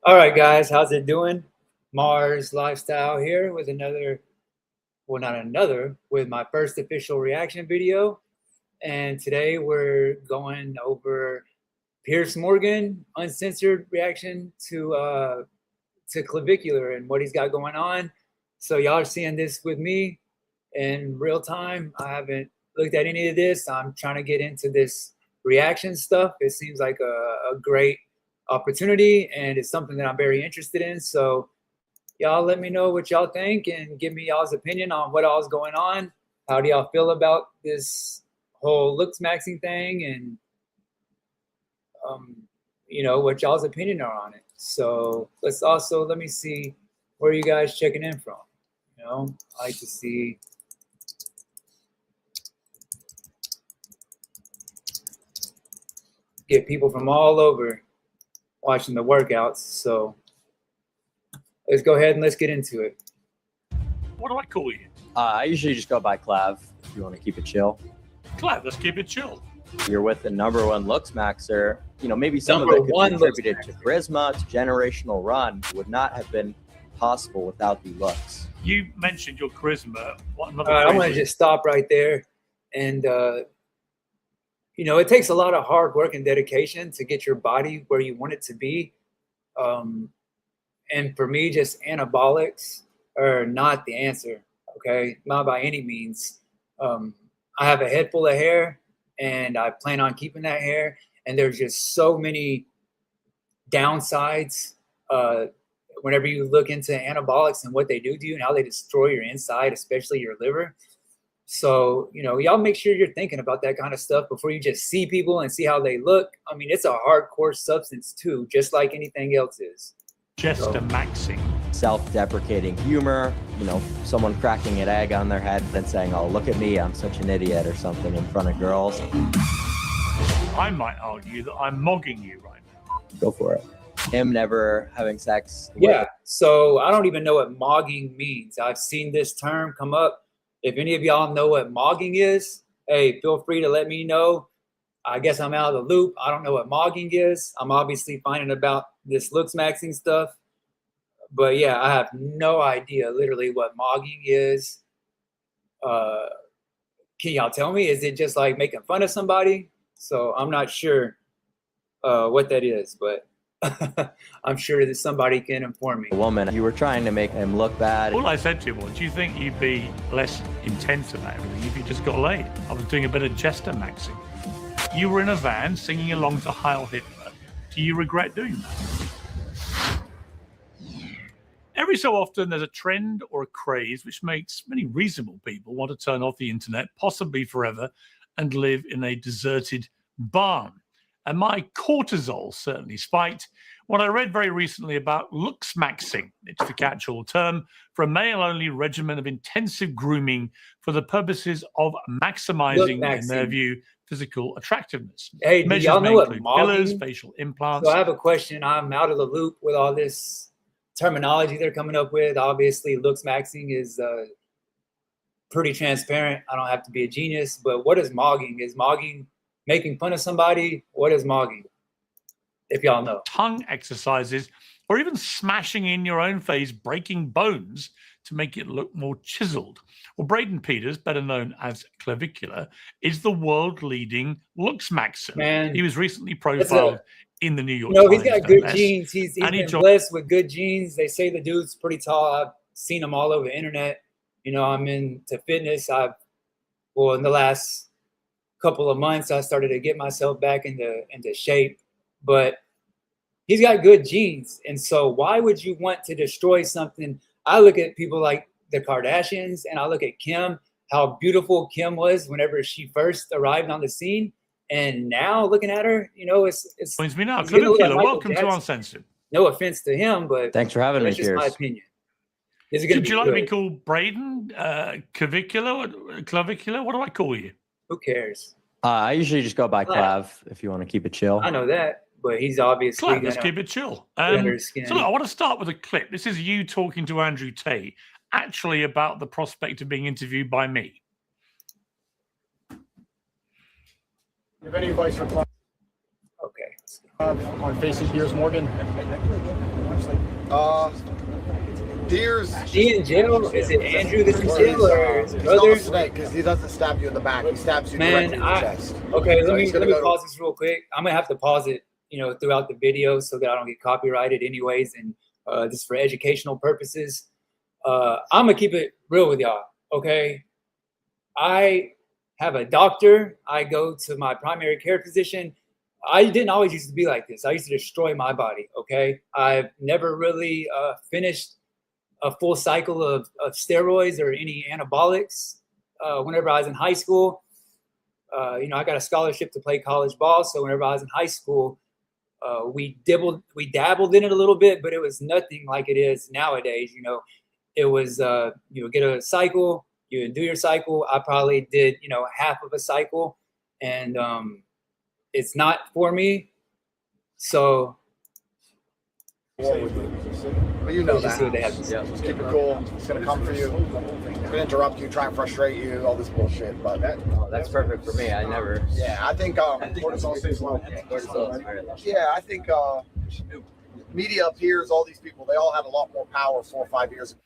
All right, guys, how's it doing? Mars Lifestyle here with with my first official reaction video. And today we're going over Piers Morgan uncensored reaction to Clavicular and what he's got going on. So y'all are seeing this with me in real time. I haven't looked at any of this. I'm trying to get into this reaction stuff. It seems like a great opportunity, and it's something that I'm very interested in. So y'all let me know what y'all think and give me y'all's opinion on what all's going on. How do y'all feel about this whole Looksmaxxing thing, and what y'all's opinion are on it. So let me see where you guys checking in from. I like to see get people from all over watching the workouts. So let's go ahead and let's get into it. What do I call you? I usually just go by Clav if you want to keep it chill. Clav, let's keep it chill. You're with the #1 Looksmaxxer. Maybe some of it could be attributed to charisma, to generational run. Would not have been possible without the looks. You mentioned your charisma. What another? I want to just stop right there. And, it takes a lot of hard work and dedication to get your body where you want it to be. And for me, just anabolics are not the answer, okay? Not by any means. I have a head full of hair, and I plan on keeping that hair. And there's just so many downsides whenever you look into anabolics and what they do to you and how they destroy your inside, especially your liver. So, y'all make sure you're thinking about that kind of stuff before you just see people and see how they look. I mean, it's a hardcore substance too, just like anything else is. Maxing. Self-deprecating humor, someone cracking an egg on their head and saying, "Oh, look at me, I'm such an idiot," or something in front of girls. I might argue that I'm mogging you right now. Go for it. Him never having sex. Yeah, so I don't even know what mogging means. I've seen this term come up. If any of y'all know what mogging is, hey, feel free to let me know. I guess I'm out of the loop. I don't know what mogging is. I'm obviously finding about this Looksmaxxing stuff. But yeah, I have no idea literally what mogging is. Can y'all tell me? Is it just like making fun of somebody? So I'm not sure what that is, but I'm sure that somebody can inform me. A woman, you were trying to make him look bad. All I said to him was, do you think you'd be less intense about everything if you just got laid? I was doing a bit of jester maxing. You were in a van singing along to Heil Hitler. Do you regret doing that? Every so often there's a trend or a craze which makes many reasonable people want to turn off the internet, possibly forever, and live in a deserted barn. And my cortisol certainly spiked when I read very recently about Looksmaxxing. It's the catch-all term for a male-only regimen of intensive grooming for the purposes of maximizing, in their view, physical attractiveness. Hey, do y'all know what fillers, facial implants. So I have a question. I'm out of the loop with all this terminology they're coming up with. Obviously, Looksmaxxing is pretty transparent. I don't have to be a genius, but what is mogging? Is mogging making fun of somebody? What is mogging? If y'all know. Tongue exercises, or even smashing in your own face, breaking bones to make it look more chiseled. Well, Braden Peters, better known as Clavicular, is the world-leading Looksmaxxer. Man, he was recently profiled in the New York Times. He's got good genes. He's been blessed with good genes. They say the dude's pretty tall. I've seen him all over the internet. I'm into fitness. In the last couple of months, I started to get myself back into shape. But he's got good genes. And so why would you want to destroy something? I look at people like the Kardashians, and I look at Kim, how beautiful Kim was whenever she first arrived on the scene. And now looking at her, it's points me now. Clavicular, welcome to Uncensored. No offense to him, but thanks for having me, Piers. That's just my opinion. Would you like to be called Braden, Clavicular? What do I call you? Who cares? I usually just go by Clav if you want to keep it chill. I know that, but he's obviously Clav, let's keep it chill. So look, I want to start with a clip. This is you talking to Andrew Tate, actually about the prospect of being interviewed by me. You have any advice for Clav? Okay. On facing Piers Morgan? Piers. Is he in jail? Is it Andrew that's in jail or his brother? Because he doesn't stab you in the back. He stabs you directly in the chest. Okay, So let me go pause this real quick. I'm gonna have to pause it, throughout the video so that I don't get copyrighted anyways, and just for educational purposes. I'm gonna keep it real with y'all. Okay, I have a doctor. I go to my primary care physician. I didn't always used to be like this. I used to destroy my body. Okay, I've never really finished a full cycle of steroids or any anabolics. Whenever I was in high school, I got a scholarship to play college ball. So whenever I was in high school, we dabbled in it a little bit, but it was nothing like it is nowadays. It was get a cycle, you do your cycle. I probably did half of a cycle, and it's not for me. So. But you know that. Just keep it cool. It's gonna come for you. It's gonna interrupt you, try and frustrate you, all this bullshit. But that's perfect for me. I never. Yeah, I think cortisol stays low. Cortisol is very low. Yeah, I think media peers, all these people, they all had a lot more power 4 or 5 years ago.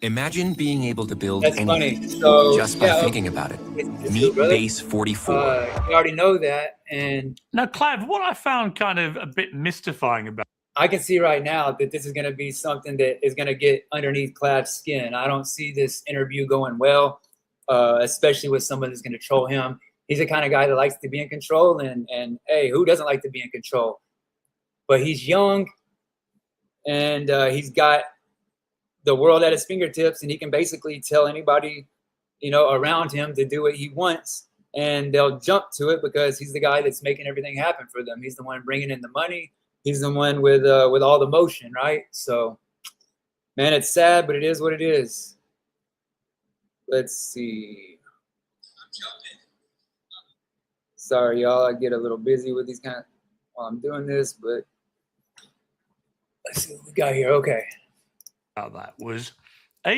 Imagine being able to build That's anything funny. So, just by thinking about it. Meet Base 44. You already know that. And now, Clav, what I found kind of a bit mystifying about, I can see right now that this is going to be something that is going to get underneath Clav's skin. I don't see this interview going well, especially with someone that's going to troll him. He's the kind of guy that likes to be in control, and hey, who doesn't like to be in control? But he's young, and he's got the world at his fingertips, and he can basically tell anybody, around him to do what he wants, and they'll jump to it because he's the guy that's making everything happen for them. He's the one bringing in the money. He's the one with all the motion, right? So, man, it's sad, but it is what it is. Let's see. Sorry, y'all. I get a little busy with these while I'm doing this, but let's see what we got here. Okay. That was that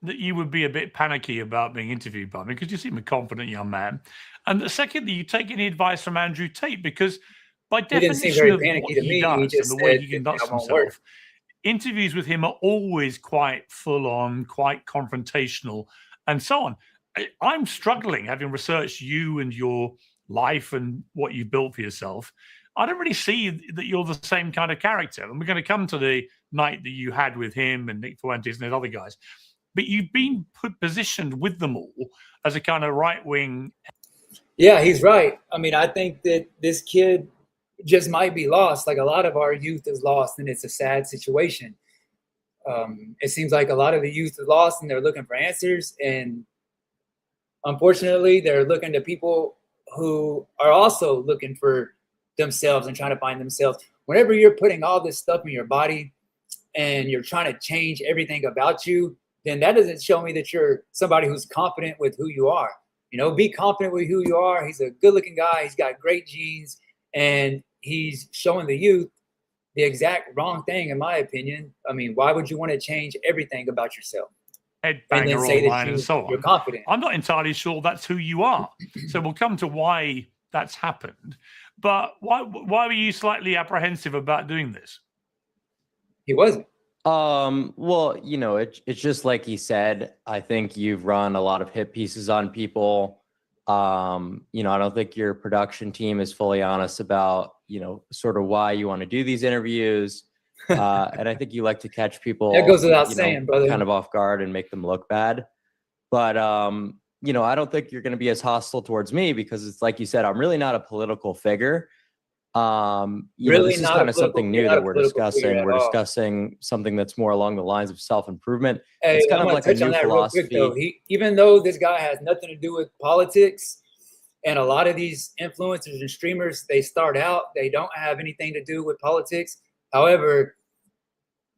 you would be a bit panicky about being interviewed by me because you seem a confident young man, and the second that you take any advice from Andrew Tate, because by definition of what he does and the way he conducts himself, interviews with him are always quite full on, quite confrontational, and so on. I'm struggling, having researched you and your life and what you built for yourself. I don't really see that you're the same kind of character. And we're going to come to the night that you had with him and Nick Fuentes and those other guys. But you've been positioned with them all as a kind of right-wing. Yeah, he's right. I mean, I think that this kid just might be lost. Like a lot of our youth is lost, and it's a sad situation. It seems like a lot of the youth is lost, and they're looking for answers. And unfortunately, they're looking to people who are also looking for themselves and trying to find themselves. Whenever you're putting all this stuff in your body and you're trying to change everything about you, then that doesn't show me that you're somebody who's confident with who you are. Be confident with who you are. He's a good looking guy. He's got great genes, and he's showing the youth the exact wrong thing, in my opinion. I mean, why would you want to change everything about yourself? Headbanger online and so on. You're confident. I'm not entirely sure that's who you are. So we'll come to why that's happened. But why were you slightly apprehensive about doing this? He wasn't. Well, it's just like he said. I think you've run a lot of hit pieces on people. I don't think your production team is fully honest about, sort of why you want to do these interviews. And I think you like to catch people that goes without saying, brother, kind of off guard and make them look bad. But I don't think you're going to be as hostile towards me because it's like you said, I'm really not a political figure. This is kind of something new that we're discussing. We're discussing something that's more along the lines of self-improvement. Hey, it's kind of like a new philosophy. Real quick, though. Even though this guy has nothing to do with politics, and a lot of these influencers and streamers, they start out, they don't have anything to do with politics. However,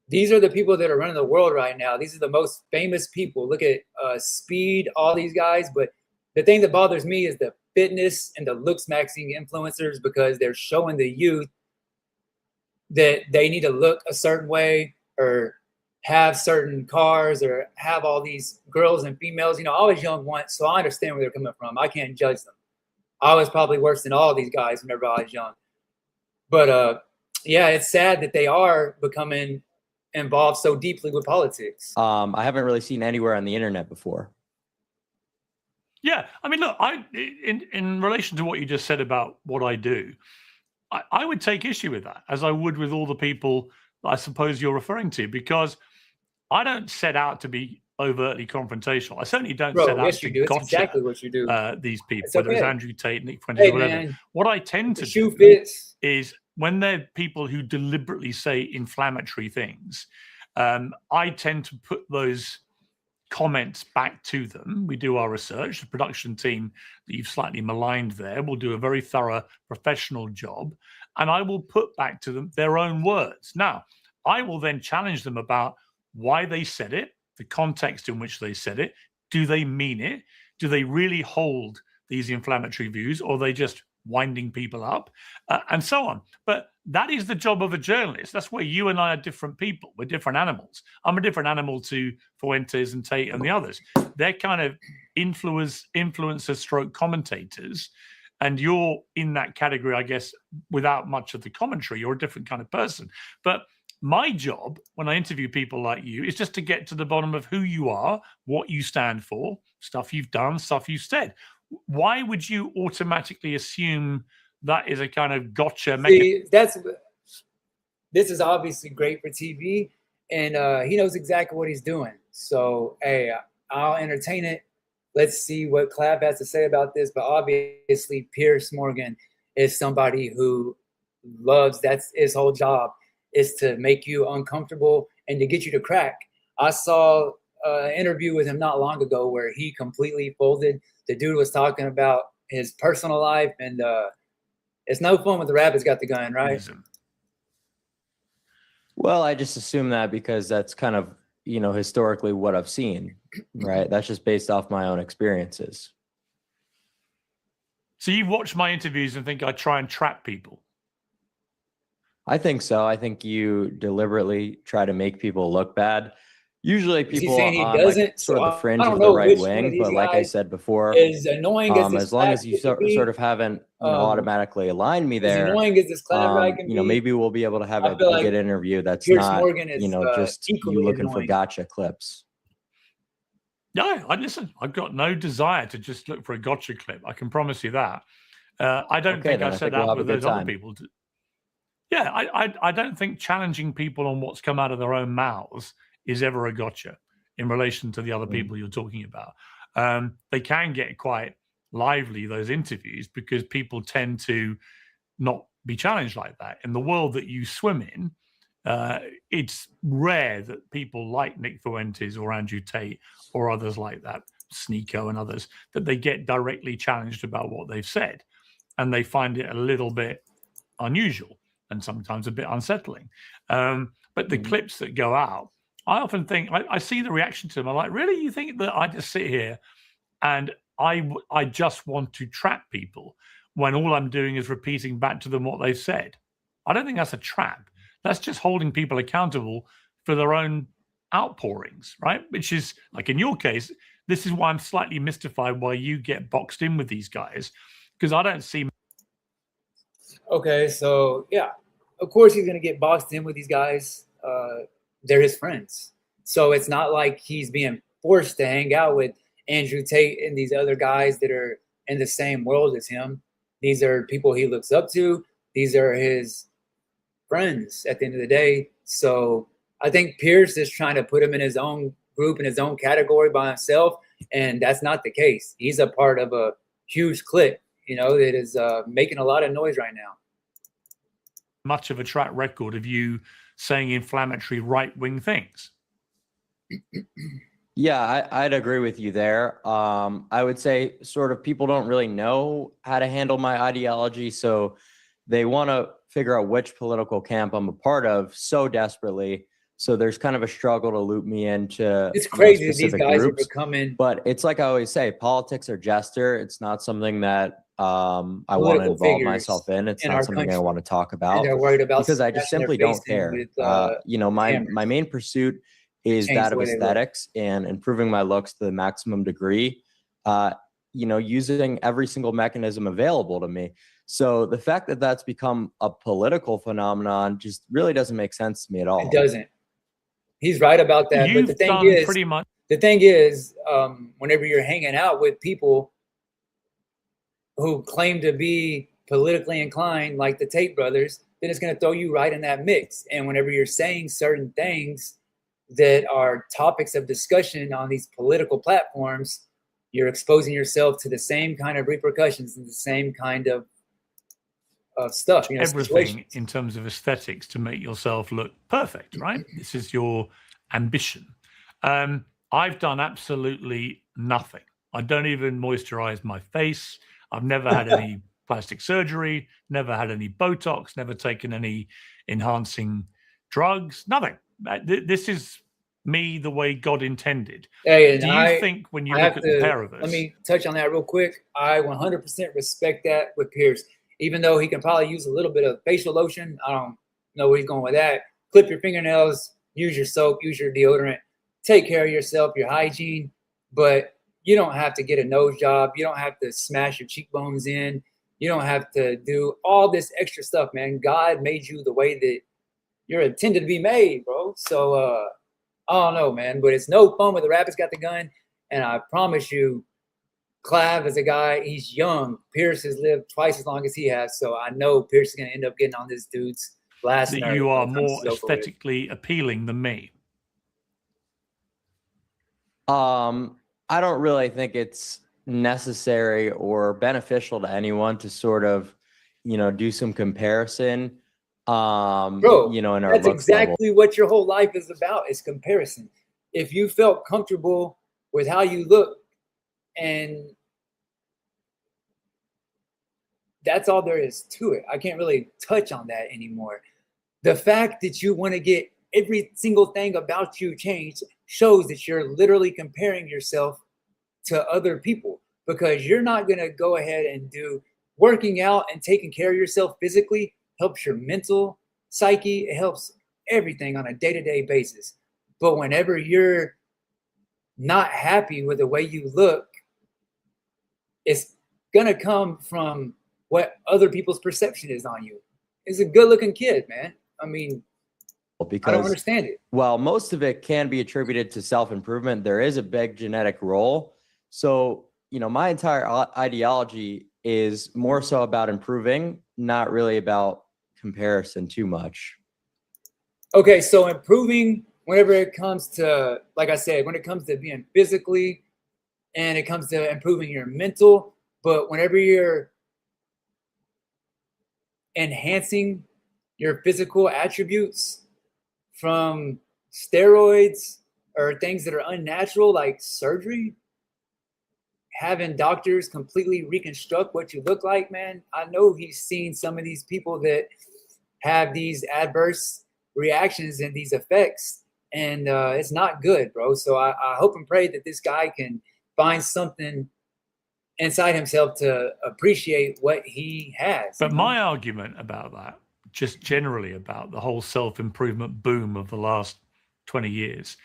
these are the people that are running the world right now. These are the most famous people. Look at Speed, all these guys. But the thing that bothers me is the fitness and the Looksmaxxing influencers, because they're showing the youth that they need to look a certain way or have certain cars or have all these girls and females. I was young once, so I understand where they're coming from. I can't judge them. I was probably worse than all these guys whenever I was young. But yeah, it's sad that they are becoming involved so deeply with politics. I haven't really seen anywhere on the internet before. Yeah, I mean, look, in relation to what you just said about what I do, I would take issue with that, as I would with all the people that I suppose you're referring to, because I don't set out to be overtly confrontational. I certainly don't set out to do. gotcha exactly what you do. These people, It's whether okay. it's Andrew Tate, Nick Fuentes, Hey, whatever. man, What I tend to the shoe do fits. is when they're people who deliberately say inflammatory things, I tend to put those comments back to them. We do our research. The production team that you've slightly maligned there will do a very thorough professional job, and I will put back to them their own words. Now, I will then challenge them about why they said it, the context in which they said it. Do they mean it? Do they really hold these inflammatory views, or are they just winding people up, and so on? But that is the job of a journalist. That's where you and I are different people. We're different animals. I'm a different animal to Fuentes and Tate and the others. They're kind of influencer stroke commentators, and you're in that category, I guess, without much of the commentary. You're a different kind of person. But my job when I interview people like you is just to get to the bottom of who you are, what you stand for, stuff you've done, stuff you've said. Why would you automatically assume that is a kind of gotcha mechanism? See, this is obviously great for TV, and he knows exactly what he's doing. So, hey, I'll entertain it. Let's see what Clav has to say about this. But obviously, Piers Morgan is somebody who loves, that's his whole job, is to make you uncomfortable and to get you to crack. I saw an interview with him not long ago where he completely folded. The dude was talking about his personal life, and it's no fun when the rabbit's got the gun, right? Well, I just assume that because that's kind of, historically what I've seen, right? That's just based off my own experiences. So you watch my interviews and think I try and trap people? I think so. I think you deliberately try to make people look bad. Usually people on like, sort of the fringe of the right wing, but like I said before, is annoying as long as you sort of haven't automatically aligned me there, as annoying as this guy can be, maybe we'll be able to have a good interview that's Piers not, Morgan is, just you looking for gotcha clips. No, listen, I've got no desire to just look for a gotcha clip. I can promise you that. I don't think I said that with those other people. Yeah, I don't think challenging people on what's come out of their own mouths is ever a gotcha in relation to the other people you're talking about. They can get quite lively, those interviews, because people tend to not be challenged like that. In the world that you swim in, it's rare that people like Nick Fuentes or Andrew Tate or others like that, Sneako and others, that they get directly challenged about what they've said. And they find it a little bit unusual and sometimes a bit unsettling. But the clips that go out, I often think, I see the reaction to them. I'm like, really? You think that I just sit here and I just want to trap people when all I'm doing is repeating back to them what they've said? I don't think that's a trap. That's just holding people accountable for their own outpourings, right? Which is, like in your case, this is why I'm slightly mystified why you get boxed in with these guys, because I don't see. Okay, so yeah, of course he's going to get boxed in with these guys. They're his friends. So it's not like he's being forced to hang out with Andrew Tate and these other guys that are in the same world as him. These are people he looks up to. These are his friends at the end of the day. So I think Piers is trying to put him in his own group, in his own category by himself. And that's not the case. He's a part of a huge clique, that is making a lot of noise right now. Much of a track record of you saying inflammatory right-wing things. Yeah, I'd agree with you there. I would say sort of people don't really know how to handle my ideology, so they want to figure out which political camp I'm a part of so desperately. So there's kind of a struggle to loop me into it's crazy specific these guys groups. are becoming. But it's like I always say, politics are jester. It's not something that I want to involve myself in. It's not something I want to talk about. They're worried about because I just simply don't care. With, my main pursuit is that of aesthetics and improving my looks to the maximum degree. Using every single mechanism available to me. So the fact that that's become a political phenomenon just really doesn't make sense to me at all. It doesn't. He's right about that. You've but the done thing is, pretty much. the thing is, whenever you're hanging out with people who claim to be politically inclined, like the Tate brothers, then it's going to throw you right in that mix. And whenever you're saying certain things that are topics of discussion on these political platforms, you're exposing yourself to the same kind of repercussions and the same kind of stuff. You know, everything situations. in terms of aesthetics to make yourself look perfect, right? This is your ambition. I've done absolutely nothing. I don't even moisturize my face. I've never had any plastic surgery, never had any Botox, never taken any enhancing drugs, nothing. This is me the way God intended. Hey, Do you think when you look at the pair of us? Let me touch on that real quick. I 100% respect that with Piers. Even though he can probably use a little bit of facial lotion, I don't know where he's going with that. Clip your fingernails, use your soap, use your deodorant, take care of yourself, your hygiene. But you don't have to get a nose job. You don't have to smash your cheekbones in. You don't have to do all this extra stuff, man. God made you the way that you're intended to be made, bro. So I don't know, man. But it's no fun when the rabbit's got the gun. And I promise you, Clav is a guy, he's young. Piers has lived twice as long as he has. So I know Piers is going to end up getting on this dude's last nerve. You are more aesthetically appealing than me. I don't really think it's necessary or beneficial to anyone to sort of, do some comparison. Bro, in our that's looks exactly level. what your whole life is about, is comparison. If you felt comfortable with how you look, and that's all there is to it. I can't really touch on that anymore. The fact that you want to get every single thing about you changed shows that you're literally comparing yourself to other people, because you're not going to go ahead and do working out and taking care of yourself physically helps your mental psyche. It helps everything on a day-to-day basis. But whenever you're not happy with the way you look, it's going to come from what other people's perception is on you. He's a good-looking kid, man. I mean, because, I don't understand it. Well, most of it can be attributed to self-improvement. There is a big genetic role. So, my entire ideology is more so about improving, not really about comparison too much. Okay, so improving whenever it comes to, like I said, when it comes to being physically and it comes to improving your mental, but whenever you're enhancing your physical attributes from steroids or things that are unnatural, like surgery, having doctors completely reconstruct what you look like, man. I know he's seen some of these people that have these adverse reactions and these effects, and it's not good, bro. So I hope and pray that this guy can find something inside himself to appreciate what he has. But my argument about that, just generally about the whole self-improvement boom of the last 20 years,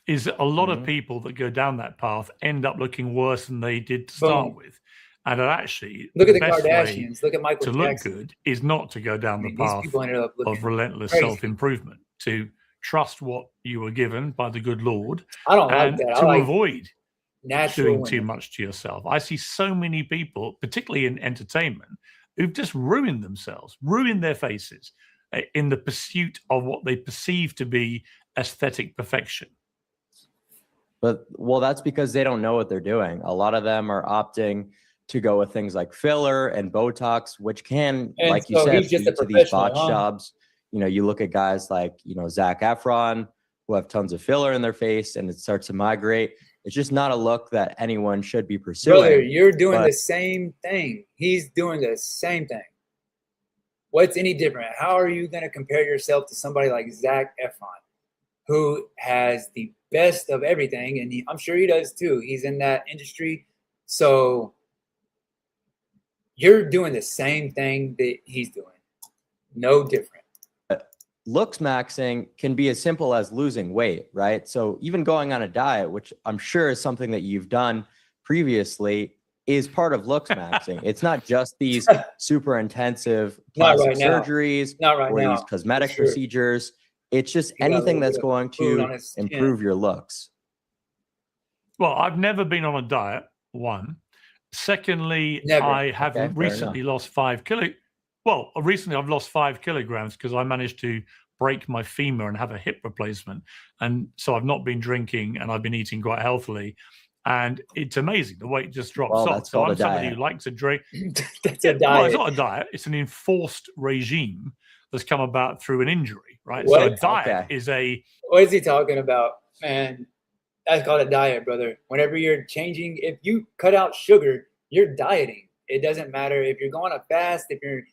is that a lot of people that go down that path end up looking worse than they did to start with. And actually, look at the best Kardashians, look at Michael to Jackson. Look good is not to go down the path of relentless crazy. Self-improvement, to trust what you were given by the good Lord. I don't like that. To like avoid doing too women. much to yourself. I see so many people, particularly in entertainment, who've just ruined themselves, ruined their faces in the pursuit of what they perceive to be aesthetic perfection. But, well, that's because they don't know what they're doing. A lot of them are opting to go with things like filler and Botox, which can, and like so you said, he's just lead a to these botch professional, jobs. You look at guys like, Zac Efron, who have tons of filler in their face, and it starts to migrate. It's just not a look that anyone should be pursuing. Brother, you're doing the same thing. He's doing the same thing. What's any different? How are you going to compare yourself to somebody like Zac Efron, who has the best of everything? And I'm sure he does too. He's in that industry. So you're doing the same thing that he's doing. No different. Looksmaxxing can be as simple as losing weight, right? So even going on a diet, which I'm sure is something that you've done previously, is part of Looksmaxxing. It's not just these super intensive Not plastic right now. surgeries Not right or now. these cosmetic For sure. procedures. It's just He got a anything little that's bit of going food on to his chin. improve your looks. Well, I've never been on a diet, one. Secondly, Never. I have Okay, fair recently lost 5 kilos. Well, recently I've lost 5 kilograms because I managed to break my femur and have a hip replacement. And so I've not been drinking and I've been eating quite healthily. And it's amazing. The weight just drops Well, off. that's So called I'm a somebody diet. who likes to drink. That's a Well, diet. it's not a diet. It's an enforced regime that's come about through an injury, right? What? So a diet Okay. is a... What is he talking about, man? That's called a diet, brother. Whenever you're changing, if you cut out sugar, you're dieting. It doesn't matter if you're going on a fast, if you're...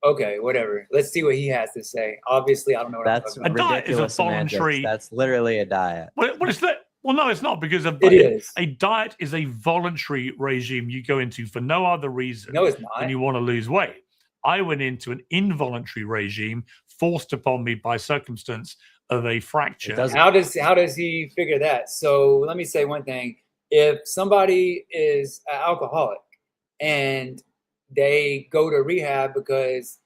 Okay, whatever. Let's see what he has to say. Obviously, I don't know what That's I'm talking about. A diet is a ridiculous semantics. voluntary- That's literally a diet. What is that? Well, no, it's not, because It is. a diet is a voluntary regime you go into for no other reason No, it's than not. you want to lose weight. I went into an involuntary regime forced upon me by circumstance of a fracture. It doesn't- How does he figure that? So let me say one thing. If somebody is an alcoholic and they go to rehab because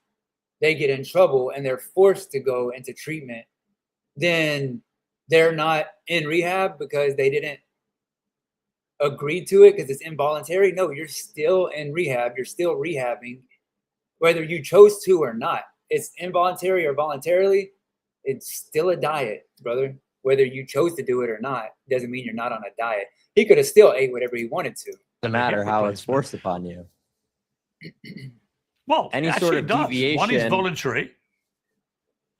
they get in trouble and they're forced to go into treatment, then they're not in rehab because they didn't agree to it because it's involuntary. No, you're still in rehab. You're still rehabbing, whether you chose to or not. It's involuntary or voluntarily. It's still a diet, brother. Whether you chose to do it or not doesn't mean you're not on a diet. He could have still ate whatever he wanted to. Doesn't matter how it's forced upon you. Well, Any actually sort it of does. One is deviation- voluntary.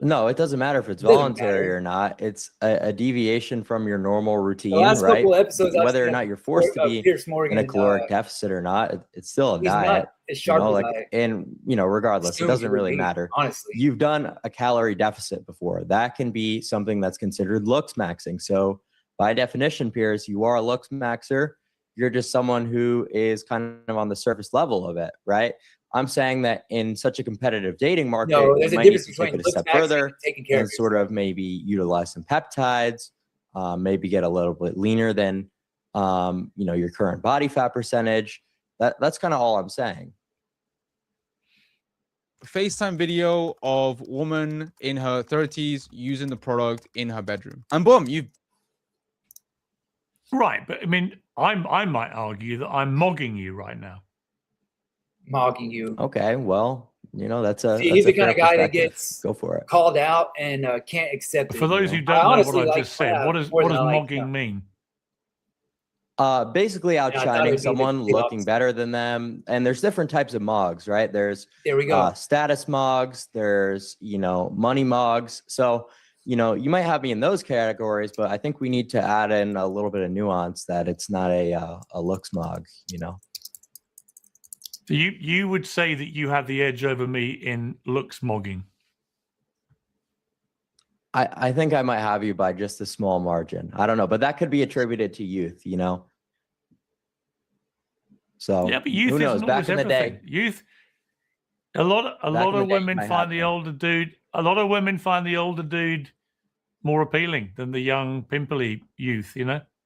No, it doesn't matter if it's Doesn't voluntary matter. or not. It's a deviation from your normal routine, The last right? couple episodes, I've Whether or seen not you're forced to be Piers Morgan, in a caloric deficit or not, it's still a he's diet. not as sharp You know, as like, I and regardless, it assumed doesn't he would really be, matter. honestly. You've done a calorie deficit before. That can be something that's considered Looksmaxxing. So by definition, Piers, you are a Looksmaxxer. You're just someone who is kind of on the surface level of it, right? I'm saying that in such a competitive dating market, No, there's you a might need difference to take between it a step Looksmaxxing further and taking care and of sort of maybe utilize some peptides, maybe get a little bit leaner than your current body fat percentage. That's kind of all I'm saying. FaceTime video of woman in her 30s using the product in her bedroom. And boom, you... Right, but I mean, I might argue that I'm mogging you right now. Mogging you. Okay, well, that's a... See, that's he's a the kind of fair guy that perspective. gets Go for it. called out and can't accept it. For those you who know? I don't know honestly what I like just said, Trav what does more than I like mogging him. mean? Basically I thought outshining it'd be someone, the looking opposite. better than them. And there's different types of mogs, right? There's There we go. status mogs, there's, money mogs. So, you might have me in those categories, but I think we need to add in a little bit of nuance that it's not a looks mog, So you would say that you have the edge over me in looks mogging. I think I might have you by just a small margin. I don't know, but that could be attributed to youth, So Yeah, but youth who knows? isn't Back always in the everything. day, Youth, a lot in the of day, you women might find have the that. older dude. A lot of women find the older dude more appealing than the young pimply youth.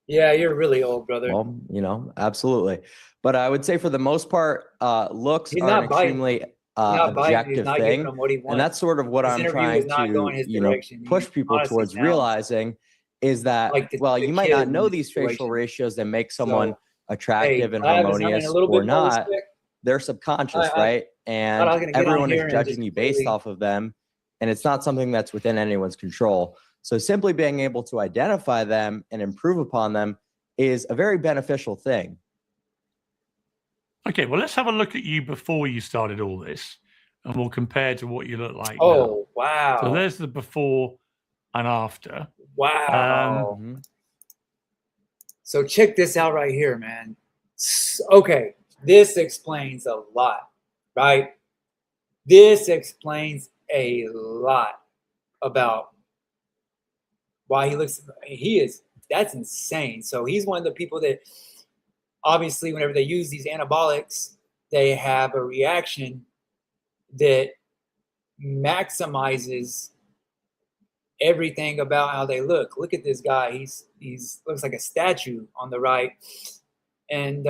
Yeah, you're really old, brother. well, absolutely. But I would say for the most part, looks He's are an not biting. extremely Not biting. He's objective not giving thing. him what he wants. And that's sort of what This I'm interview trying is not going to, his direction. He push people honestly towards sounds realizing is that, like the you might kid not in know this these facial situation. ratios that make someone So, attractive hey, and Trav is earning harmonious a little or bit more not. respect. They're subconscious, I right? was And gonna get on everyone here is and judging just you based completely- off of them. And it's not something that's within anyone's control. So simply being able to identify them and improve upon them is a very beneficial thing. Okay, well, let's have a look at you before you started all this, and we'll compare to what you look like now. Oh, wow. So there's the before and after. Wow. Mhm. So check this out right here, man. Okay, this explains a lot, right? This explains a lot about why he looks, that's insane. So he's one of the people that obviously whenever they use these anabolics, they have a reaction that maximizes everything about how they look. Look at this guy. He's looks like a statue on the right. And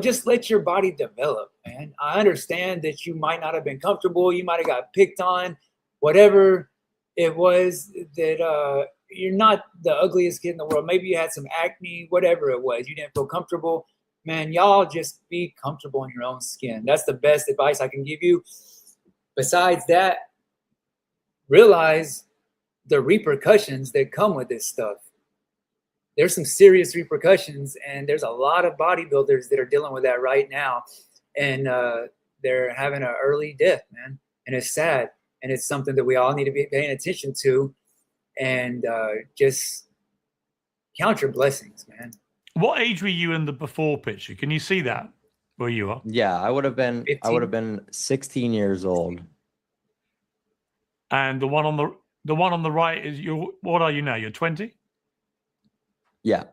just let your body develop, man. I understand that you might not have been comfortable. You might have got picked on, whatever it was that you're not the ugliest kid in the world. Maybe you had some acne, whatever it was. You didn't feel comfortable. Man, y'all just be comfortable in your own skin. That's the best advice I can give you. Besides that, realize the repercussions that come with this stuff. There's some serious repercussions, and there's a lot of bodybuilders that are dealing with that right now, and they're having an early death, man, and it's sad, and it's something that we all need to be paying attention to, and just count your blessings, man. What age were you in the before picture? Can you see that where you are? Yeah, I would have been 15. I would have been 16 years old. And the one on the right is what are you now? You're 20? Yeah.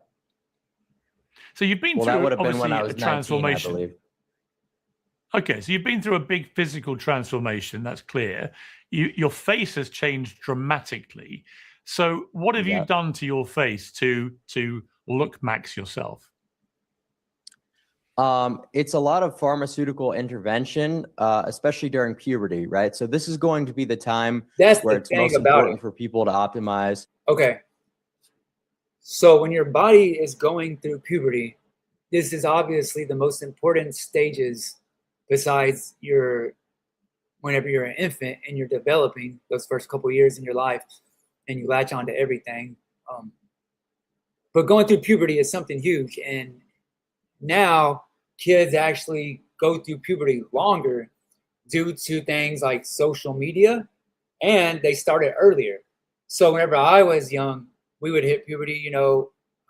So you've been Well, through that would have been obviously when I a was 19, transformation. I believe. Okay, so you've been through a big physical transformation. That's clear. Your face has changed dramatically. So what have you done to your face to look max yourself? It's a lot of pharmaceutical intervention, especially during puberty, right? So this is going to be the time where it's most important for people to optimize. Okay. So when your body is going through puberty, this is obviously the most important stages besides whenever you're an infant and you're developing those first couple of years in your life and you latch on to everything. But going through puberty is something huge. And now kids actually go through puberty longer due to things like social media, and they started earlier. So whenever I was young, we would hit puberty,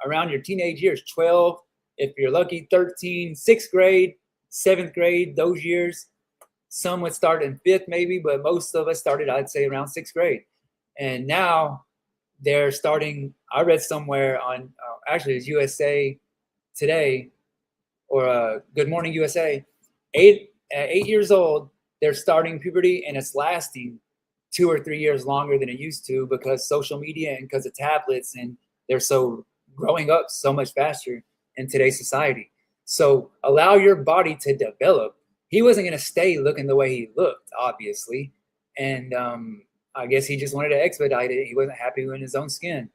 around your teenage years, 12, if you're lucky, 13, 6th grade, 7th grade, those years. Some would start in 5th maybe, but most of us started, I'd say, around 6th grade. And now they're starting, I read somewhere on, actually it's USA Today, or Good Morning USA, at 8 years old, they're starting puberty, and it's lasting 2 or 3 years longer than it used to because social media and because of tablets, and they're so growing up so much faster in today's society. So allow your body to develop. He wasn't going to stay looking the way he looked, obviously. And I guess he just wanted to expedite it. He wasn't happy in his own skin.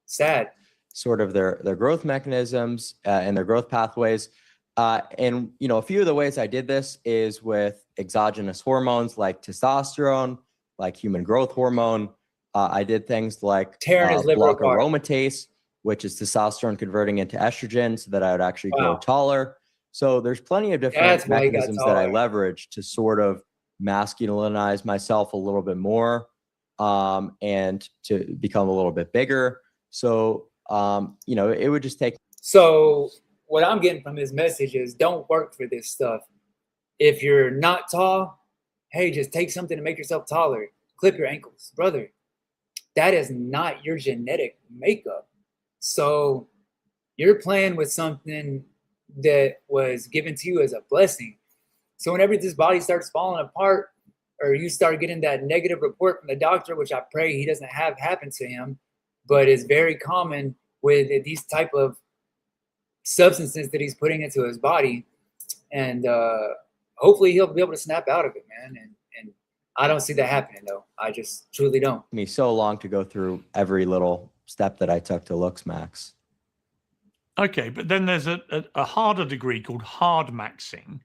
Sad. Sort of their growth mechanisms and their growth pathways. And, a few of the ways I did this is with exogenous hormones like testosterone, like human growth hormone. I did things like block aromatase, which is testosterone converting into estrogen so that I would actually grow taller. So there's plenty of different mechanisms that I leverage to sort of masculinize myself a little bit more and to become a little bit bigger. So, it would just take. So what I'm getting from his message is don't work for this stuff. If you're not tall, hey, just take something to make yourself taller. Clip your ankles. Brother, that is not your genetic makeup. So you're playing with something that was given to you as a blessing. So whenever this body starts falling apart or you start getting that negative report from the doctor, which I pray he doesn't have happen to him, but it's very common with these type of substances that he's putting into his body. And hopefully he'll be able to snap out of it, man. And I don't see that happening, though. I just truly don't. Me so long to go through every little step that I took to Looksmaxx. Okay, but then there's a harder degree called Hardmaxxing,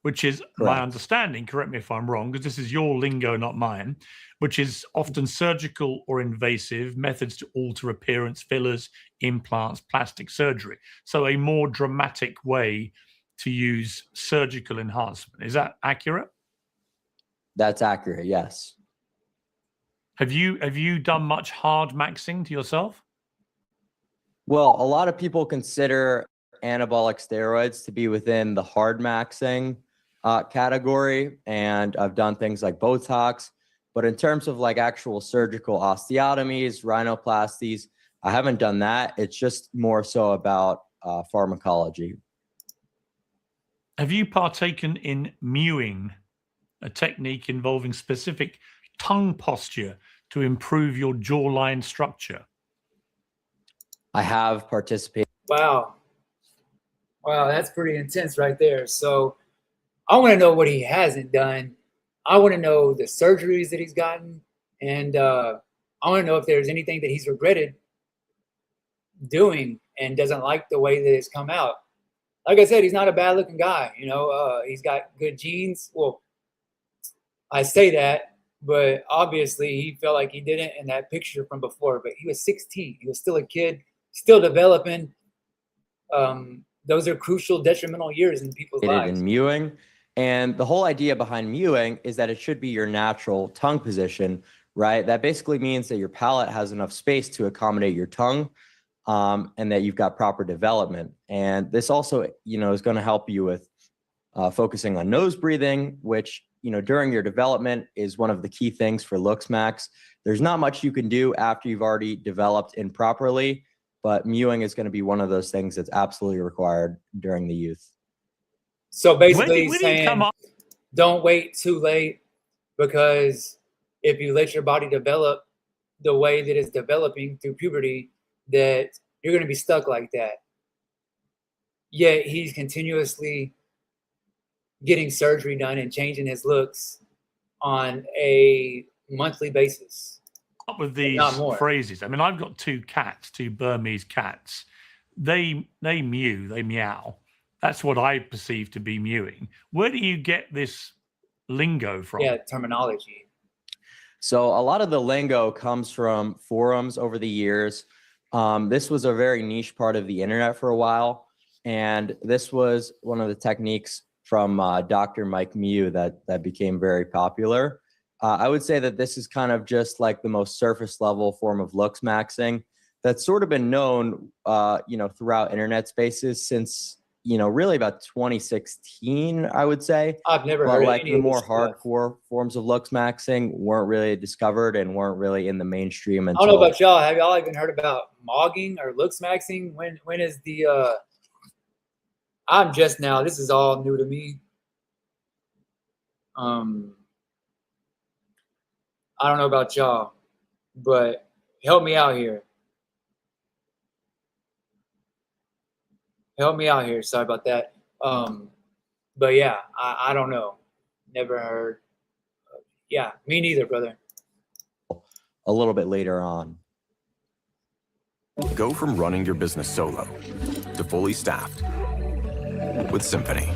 which is my understanding, correct me if I'm wrong, because this is your lingo, not mine, which is often surgical or invasive methods to alter appearance, fillers, implants, plastic surgery. So a more dramatic way to use surgical enhancement. Is that accurate? That's accurate, yes. Have you done much Hardmaxxing to yourself? Well, a lot of people consider anabolic steroids to be within the Hardmaxxing category, and I've done things like Botox. But in terms of like actual surgical osteotomies, rhinoplasties, I haven't done that. It's just more so about pharmacology. Have you partaken in mewing, a technique involving specific tongue posture to improve your jawline structure? I have participated. Wow. Wow, that's pretty intense right there. So I want to know what he hasn't done. I want to know the surgeries that he's gotten, and I want to know if there's anything that he's regretted doing and doesn't like the way that it's come out. Like I said, he's not a bad looking guy. You know, he's got good genes. Well, I say that, but obviously he felt like he didn't in that picture from before. But he was 16. He was still a kid, still developing. Those are crucial, detrimental years in people's lives. In mewing. And the whole idea behind mewing is that it should be your natural tongue position, right? That basically means that your palate has enough space to accommodate your tongue, and that you've got proper development. And this also, you know, is going to help you with focusing on nose breathing, which, you know, during your development is one of the key things for Looksmaxx. There's not much you can do after you've already developed improperly, but mewing is going to be one of those things that's absolutely required during the youth. So basically saying don't wait too late, because if you let your body develop the way that it's developing through puberty, that you're going to be stuck like that. Yet he's continuously getting surgery done and changing his looks on a monthly basis. Up with these phrases. I mean, I've got two cats, two Burmese cats. They mew, they meow. That's what I perceive to be mewing. Where do you get this lingo from? Yeah, terminology. So a lot of the lingo comes from forums over the years. This was a very niche part of the internet for a while. And this was one of the techniques from Dr. Mike Mew that became very popular. I would say that this is kind of just like the most surface level form of Looksmaxxing that's sort of been known, you know, throughout internet spaces since, you know, really about 2016, I would say. I've never heard like any the of more this hardcore forms of Looksmaxxing weren't really discovered and weren't really in the mainstream until. I don't know about y'all. Have y'all even heard about Mogging or Looksmaxxing? When is the I'm just now, this is all new to me. I don't know about y'all, but help me out here. Help me out here. Sorry about that. But yeah, I don't know. Never heard. Yeah, me neither, brother. A little bit later on. Go from running your business solo to fully staffed with Symphony.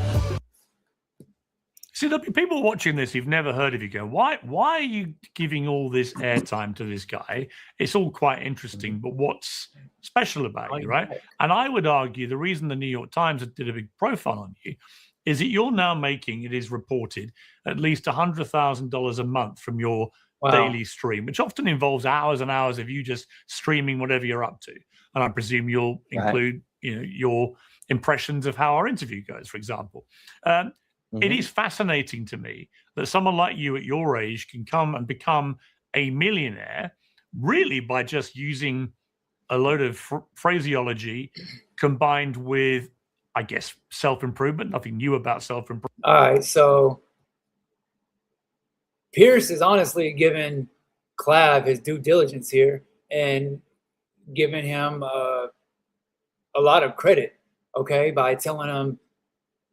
See, the people watching this, you've never heard of you go, why are you giving all this airtime to this guy? It's all quite interesting, but what's special about you, right? And I would argue the reason the New York Times did a big profile on you is that you're now making, it is reported, at least $100,000 a month from your daily stream, which often involves hours and hours of you just streaming whatever you're up to. And I presume you'll include, you know, your impressions of how our interview goes, for example. It is fascinating to me that someone like you at your age can come and become a millionaire really by just using a load of phraseology combined with, I guess, self-improvement. Nothing new about self-improvement. All right, so Piers is honestly giving Clav his due diligence here and giving him a lot of credit, okay, by telling him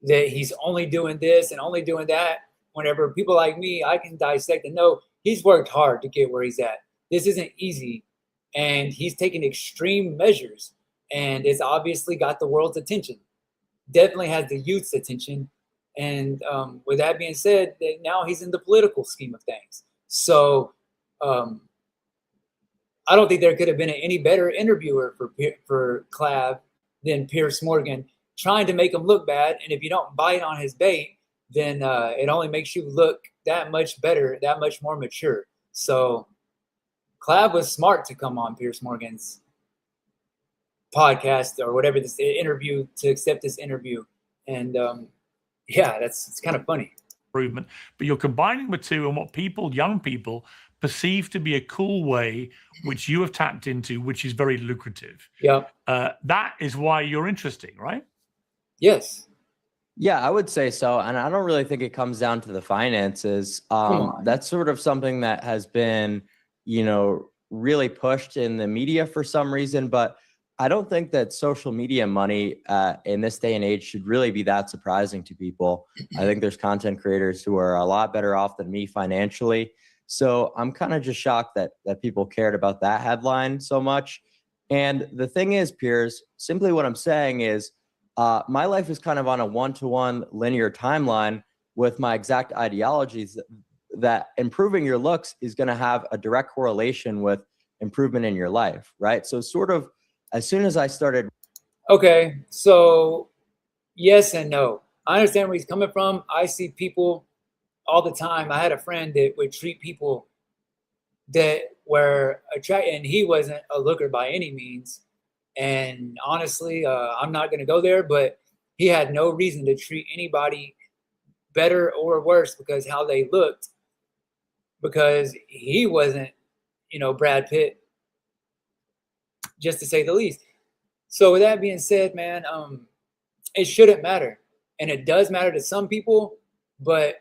that he's only doing this and only doing that. Whenever people like me, I can dissect and know he's worked hard to get where he's at. This isn't easy, and he's taking extreme measures, and it's obviously got the world's attention. Definitely has the youth's attention. And with that being said, now he's in the political scheme of things. So I don't think there could have been any better interviewer for Clav than Piers Morgan, trying to make him look bad. And if you don't bite on his bait, then it only makes you look that much better, that much more mature. So Clav was smart to come on Piers Morgan's podcast or whatever, this interview, to accept this interview. And yeah, it's kind of funny. Improvement, but you're combining the two and what people, young people, perceive to be a cool way, which you have tapped into, which is very lucrative. Yeah. That is why you're interesting, right? Yes. Yeah, I would say so. And I don't really think it comes down to the finances. That's sort of something that has been, you know, really pushed in the media for some reason. But I don't think that social media money in this day and age should really be that surprising to people. I think there's content creators who are a lot better off than me financially. So I'm kind of just shocked that people cared about that headline so much. And the thing is, Piers, simply what I'm saying is my life is kind of on a one-to-one linear timeline with my exact ideologies that improving your looks is going to have a direct correlation with improvement in your life, right? So sort of as soon as I started. Okay, so yes and no. I understand where he's coming from. I see people all the time. I had a friend that would treat people that were attracted, and he wasn't a looker by any means. And honestly, I'm not going to go there, but he had no reason to treat anybody better or worse because how they looked, because he wasn't, Brad Pitt, just to say the least. So with that being said, man, it shouldn't matter. And it does matter to some people, but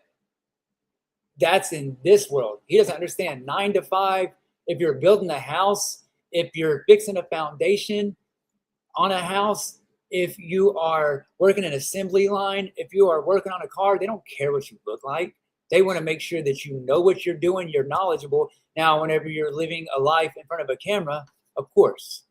that's in this world. He doesn't understand 9 to 5. If you're building a house, if you're fixing a foundation on a house, if you are working an assembly line, if you are working on a car, they don't care what you look like. They want to make sure that you know what you're doing, you're knowledgeable. Now, whenever you're living a life in front of a camera, of course.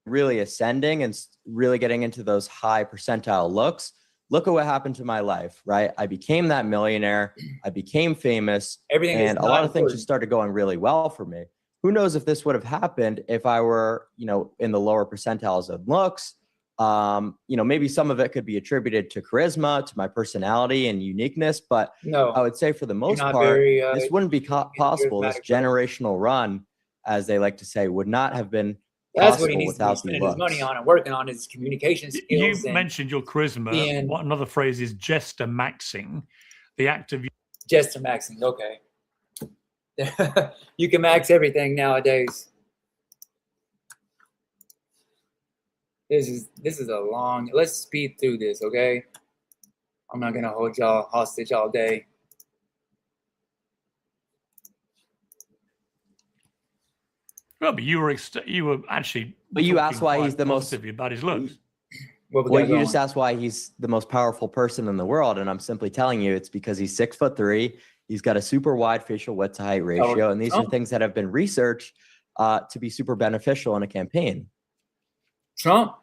Really ascending and really getting into those high percentile looks. Look at what happened to my life, right? I became that millionaire. I became famous. And a lot of things just started going really well for me. Who knows if this would have happened if I were, in the lower percentiles of looks. Maybe some of it could be attributed to charisma, to my personality and uniqueness. But no, I would say for the most part, this wouldn't be possible. This generational run, as they like to say, would not have been That's what he needs to be spending his money on and working on his communication skills. You mentioned your charisma. What another phrase is jester-maxxing, the act of jester-maxxing. Okay, you can max everything nowadays. This is a long. Let's speed through this, okay? I'm not gonna hold y'all hostage all day. Well, but you were actually. But you asked why he's the most about his looks. Well, you just asked why he's the most powerful person in the world, and I'm simply telling you it's because he's 6'3". He's got a super wide facial width to height ratio, and these are things that have been researched to be super beneficial in a campaign. Trump.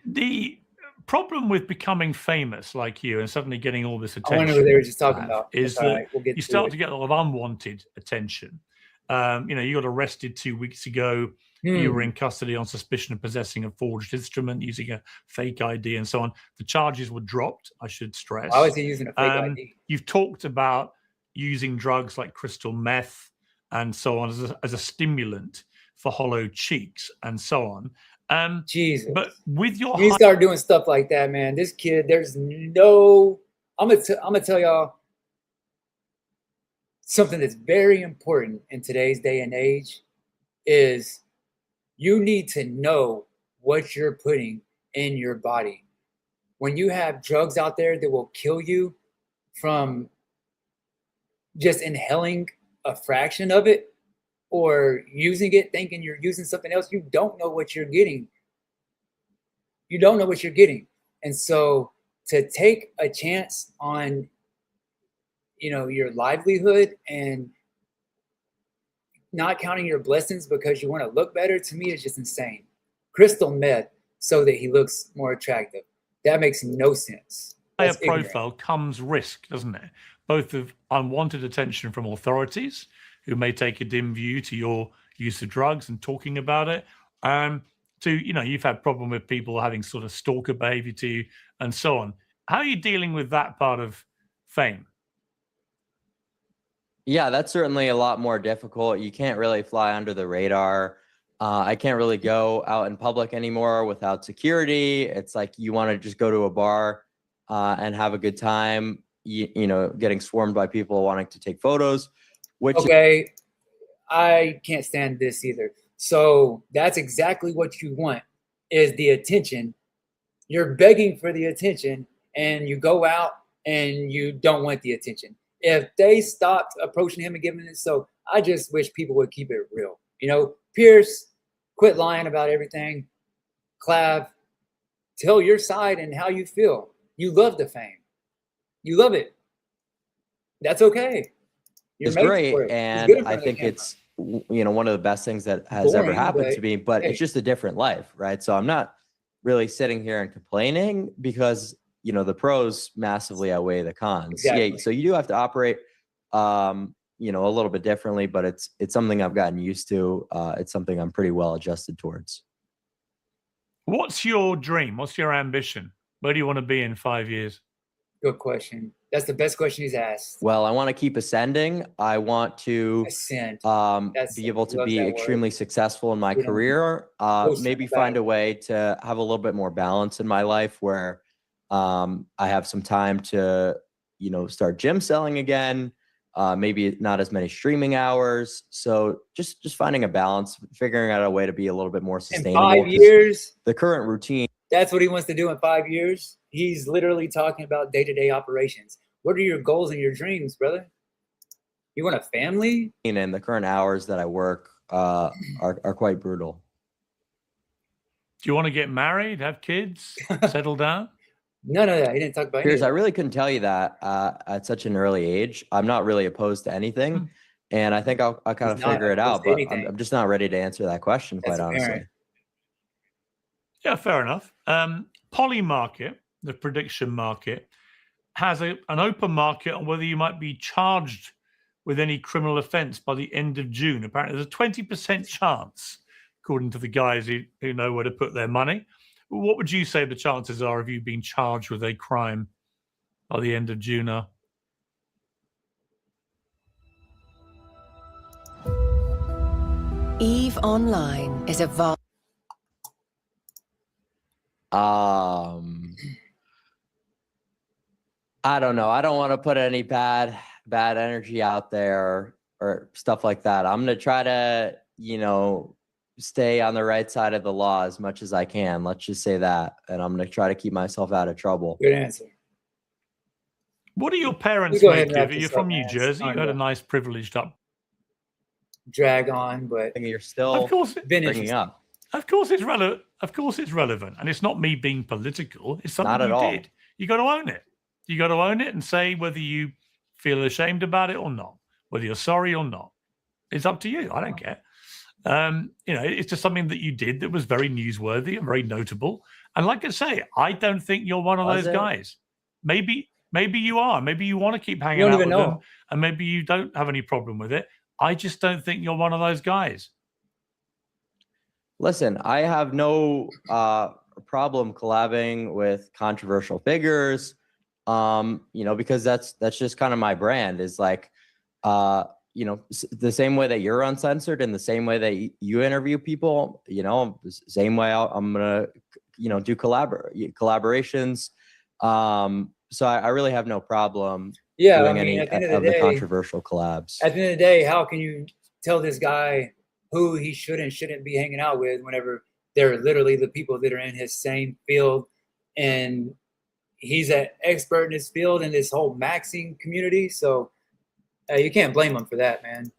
The problem with becoming famous like you and suddenly getting all this attention, I wonder what they were just talking about, is that you start to get a lot of unwanted attention. You got arrested 2 weeks ago. You were in custody on suspicion of possessing a forged instrument, using a fake ID and so on. The charges were dropped, I should stress. Why was he using a fake ID? You've talked about using drugs like crystal meth and so on as a stimulant for hollow cheeks and so on. Jesus. But with your... You start doing stuff like that, man. This kid, there's no... I'm gonna tell y'all something that's very important in today's day and age is you need to know what you're putting in your body. When you have drugs out there that will kill you from just inhaling a fraction of it or using it thinking you're using something else, you don't know what you're getting. You don't know what you're getting. And so to take a chance on your livelihood and not counting your blessings because you want to look better, to me is just insane. Crystal meth so that he looks more attractive. That makes no sense. Higher profile comes risk, doesn't it? Both of unwanted attention from authorities who may take a dim view to your use of drugs and talking about it. You've had problem with people having sort of stalker behavior to you and so on. How are you dealing with that part of fame? Yeah, that's certainly a lot more difficult. You can't really fly under the radar. I can't really go out in public anymore without security. It's like you want to just go to a bar and have a good time, getting swarmed by people wanting to take photos. Okay, I can't stand this either. So that's exactly what you want is the attention. You're begging for the attention and you go out and you don't want the attention. If they stopped approaching him and giving it, so I just wish people would keep it real. Pierce, quit lying about everything. Clav, tell your side and how you feel. You love the fame. You love it. That's okay. It's great, and I think it's one of the best things that has ever happened to me. But it's just a different life, right? So I'm not really sitting here and complaining because the pros massively outweigh the cons. Exactly. Yeah, so you do have to operate, a little bit differently, but it's something I've gotten used to. It's something I'm pretty well adjusted towards. What's your dream? What's your ambition? Where do you want to be in 5 years? Good question. That's the best question he's asked. Well, I want to keep ascending. I want to be able to be extremely successful in my career. Maybe find a way to have a little bit more balance in my life where I have some time to, start gym selling again. Maybe not as many streaming hours. So just finding a balance, figuring out a way to be a little bit more sustainable. In 5 years, the current routine. That's what he wants to do in 5 years. He's literally talking about day-to-day operations. What are your goals and your dreams, brother? You want a family? And the current hours that I work are quite brutal. Do you want to get married, have kids, settle down? None of that. He didn't talk about Piers, I really couldn't tell you that at such an early age. I'm not really opposed to anything. And I think I'll kind of figure it out. But I'm just not ready to answer that question, quite honestly. Yeah, fair enough. Poly market, the prediction market, has an open market on whether you might be charged with any criminal offense by the end of June. Apparently, there's a 20% chance, according to the guys who know where to put their money. What would you say the chances are of you being charged with a crime by the end of June are? EVE Online is a I don't know. I don't want to put any bad energy out there or stuff like that. I'm going to try to, stay on the right side of the law as much as I can. Let's just say that. And I'm going to try to keep myself out of trouble. Good answer. What do your parents make of you? You're from New Jersey. You had a nice privileged up. Drag on, but you're still bringing up. Of course it's relevant. Of course it's relevant. And it's not me being political. It's something not at you all. did. You got to own it. You got to own it and say whether you feel ashamed about it or not, whether you're sorry or not. It's up to you. I don't care. It's just something that you did that was very newsworthy and very notable. And like I say, I don't think you're one of those guys. Maybe you are. Maybe you want to keep hanging out with them, and maybe you don't have any problem with it. I just don't think you're one of those guys. Listen, I have no problem collabing with controversial figures, because that's just kind of my brand. Is like, the same way that you're uncensored and the same way that you interview people, same way I'm gonna, do collaborations. So I really have no problem doing any of the controversial collabs. At the end of the day, how can you tell this guy who he should and shouldn't be hanging out with whenever they're literally the people that are in his same field, and he's an expert in his field in this whole maxing community? So you can't blame him for that, man.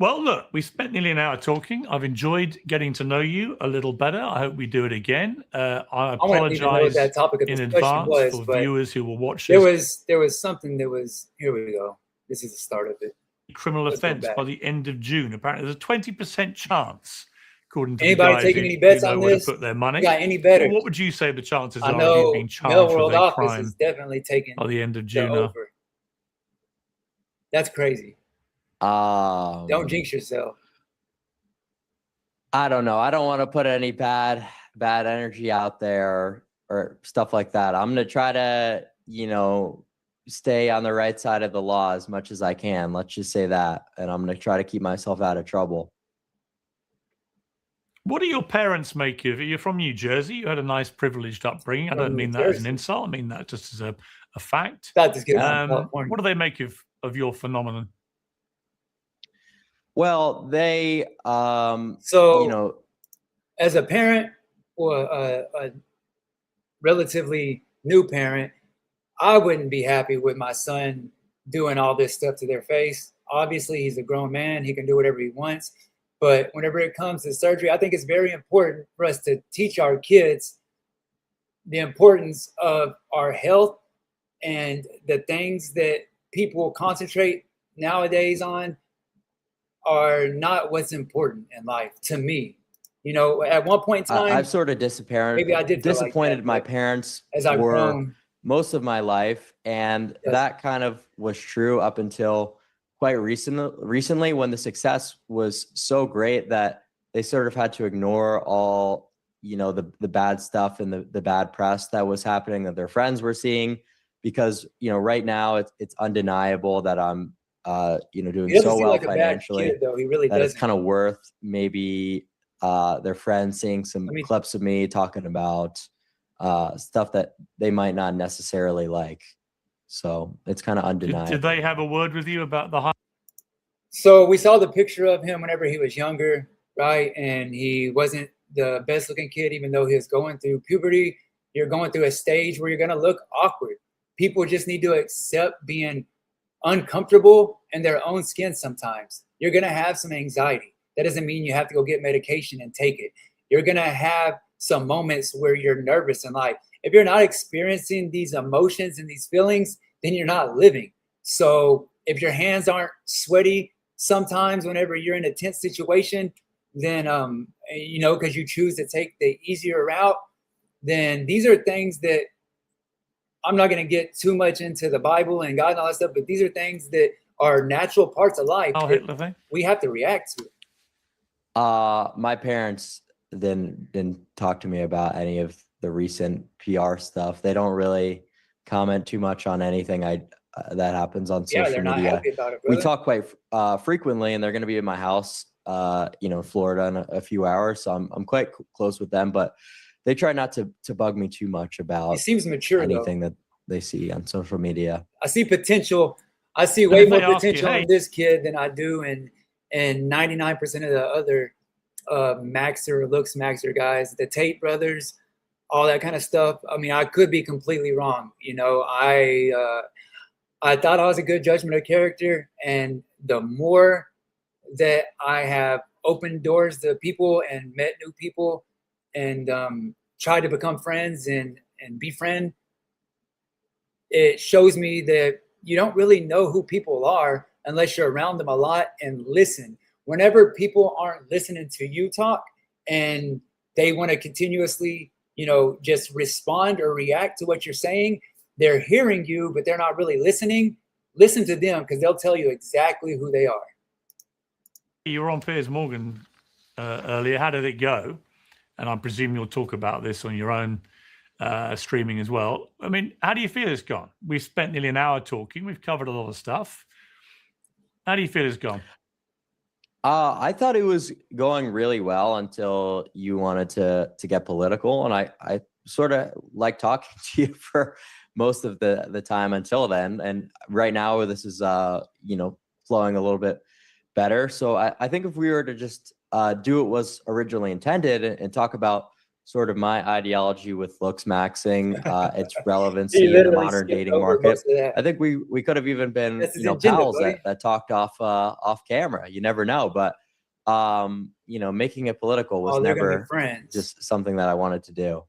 Well, look, we spent nearly an hour talking. I've enjoyed getting to know you a little better. I hope we do it again. I apologize in advance for viewers who will watch this. There was something that was, here we go. This is the start of it. Criminal offense by the end of June. Apparently, there's a 20% chance, according to anybody the guys taking any bets on this, to put their money. Got any better? What would you say the chances are of you being charged with a crime is definitely taking by the end of June? Over. That's crazy. Don't jinx yourself. I don't know. I don't want to put any bad energy out there or stuff like that. I'm going to try to, stay on the right side of the law as much as I can. Let's just say that. And I'm going to try to keep myself out of trouble. What do your parents make of it? You're from New Jersey. You had a nice privileged upbringing. I don't mean that as an insult. I mean that just as a fact. What do they make of your phenomenon? Well, they, as a parent or a relatively new parent, I wouldn't be happy with my son doing all this stuff to their face. Obviously, he's a grown man. He can do whatever he wants. But whenever it comes to surgery, I think it's very important for us to teach our kids the importance of our health and the things that people concentrate nowadays on are not what's important in life to me. You know, at one point in time, I've sort of maybe I did feel like disappointed that, my parents as I've for grown. most of my life, and Yes. that kind of was true up until quite recently when the success was so great that they sort of had to ignore all, you know, the bad stuff and the bad press that was happening that their friends were seeing, because, you know, right now it's undeniable that I'm you know, doing so well financially, kid, though. He really that doesn't. it's kind of worth maybe their friends seeing some clips of me talking about stuff that they might not necessarily like. So it's kind of undeniable. Did they have a word with you about the So we saw the picture of him whenever he was younger, right? And he wasn't the best looking kid, even though he was going through puberty. You're going through a stage where you're going to look awkward. People just need to accept being uncomfortable in their own skin sometimes. You're going to have some anxiety. That doesn't mean you have to go get medication and take it. You're going to have some moments where you're nervous in life. If you're not experiencing these emotions and these feelings, then you're not living. So if your hands aren't sweaty sometimes whenever you're in a tense situation, then, you know, because you choose to take the easier route, then these are things that I'm not going to get too much into the Bible and God and all that stuff, but these are things that are natural parts of life. We have to react to it. My parents didn't talk to me about any of the recent PR stuff. They don't really comment too much on anything that happens on social they're media. not happy about it, we brother. talk quite frequently, and they're going to be in my house, you know, Florida in a few hours. So I'm quite close with them, but they try not to bug me too much about He seems mature, anything that they see on social media. I see potential. I see way more potential in this kid than I do in 99% of the other Maxxer, Looksmaxxer guys, the Tate brothers, all that kind of stuff. I mean, I could be completely wrong. You know, I thought I was a good judgment of character, and the more that I have opened doors to people and met new people and tried to become friends and befriend, it shows me that you don't really know who people are unless you're around them a lot and listen. Whenever people aren't listening to you talk and they want to continuously, you know, just respond or react to what you're saying, they're hearing you, but they're not really listening. Listen to them, because they'll tell you exactly who they are. You were on Piers Morgan earlier. How did it go? And I presume you'll talk about this on your own streaming as well. I mean, how do you feel it's gone? We've spent nearly an hour talking. We've covered a lot of stuff. How do you feel it's gone? I thought it was going really well until you wanted to get political, and I sort of like talking to you for most of the time until then. And right now, this is you know, flowing a little bit better. So I think if we were to just do what was originally intended and talk about sort of my ideology with Looksmaxxing, its relevancy in the modern dating market, I think we could have even been, you know, pals that talked off camera. You never know, but you know, making it political was never just something that I wanted to do.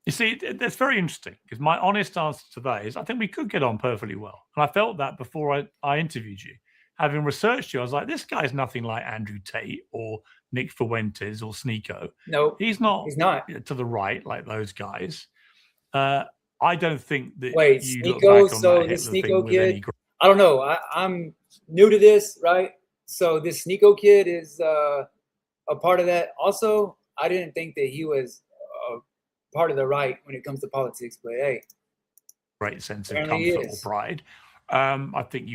You see, that's very interesting, because my honest answer to that is I think we could get on perfectly well. And I felt that before I interviewed you. Having researched you, I was like, this guy's nothing like Andrew Tate or Nick Fuentes or Sneako. No, he's not to the right like those guys. I don't think that. Wait, Sneako, so the Sneako kid, I don't know. I'm new to this, right? So this Sneako kid is a part of that. Also, I didn't think that he was part of the right when it comes to politics, but hey. Great sense of comfort or pride. I think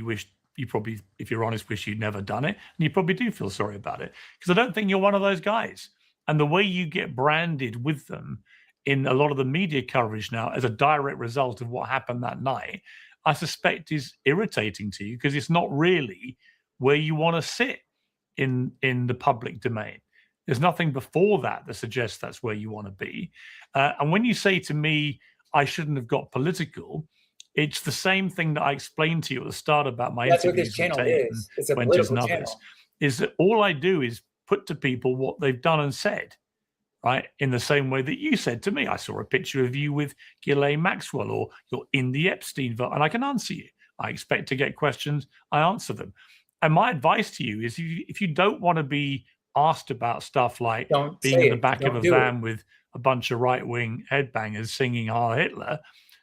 you probably, if you're honest, wish you'd never done it. And you probably do feel sorry about it, because I don't think you're one of those guys. And the way you get branded with them in a lot of the media coverage now as a direct result of what happened that night, I suspect is irritating to you, because it's not really where you want to sit in the public domain. There's nothing before that suggests that's where you want to be. And when you say to me, I shouldn't have got political, it's the same thing that I explained to you at the start about my interviews with Tate and Fuentes and others. is that all I do is put to people what they've done and said, right? In the same way that you said to me, I saw a picture of you with Ghislaine Maxwell, or you're in the Epstein vault, and I can answer you. I expect to get questions, I answer them. And my advice to you is if you don't want to be asked about stuff like being in the back of a van with a bunch of right-wing headbangers singing Heil Hitler,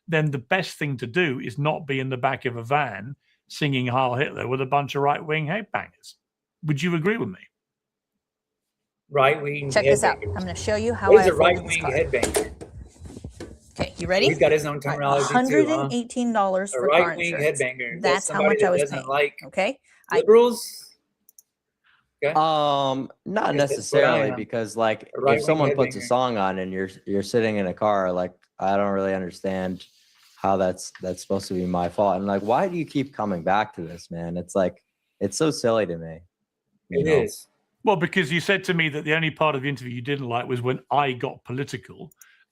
then the best thing to do is not be in the back of a van singing Heil Hitler with a bunch of right-wing headbangers. Would you agree with me? Right-wing. Check this out. I'm going to show you how What I is a afforded this right-wing card. headbanger? Okay, you ready? He's got his own terminology too. $118 for A car right-wing insurance. headbanger. That's how much I was paying. Like okay. Liberals. Okay. Not necessarily, because like if someone puts a song on and you're sitting in a car, like I don't really understand how that's supposed to be my fault. And like, why do you keep coming back to this, man? It's like, it's so silly to me. It is. Well, because you said to me that the only part of the interview you didn't like was when I got political,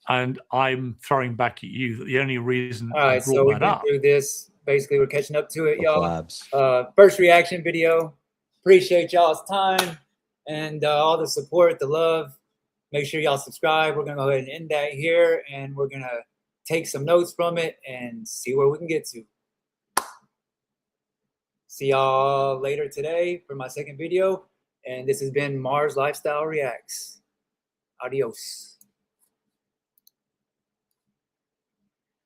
and I'm throwing back at you that the only reason I brought we've that up. Through this, basically, we're catching up to it, y'all. Collabs. First reaction video. Appreciate y'all's time and all the support, the love. Make sure y'all subscribe. We're gonna go ahead and end that here, and we're gonna take some notes from it and see where we can get to. See y'all later today for my second video. And this has been Mars Lifestyle Reacts. Adios.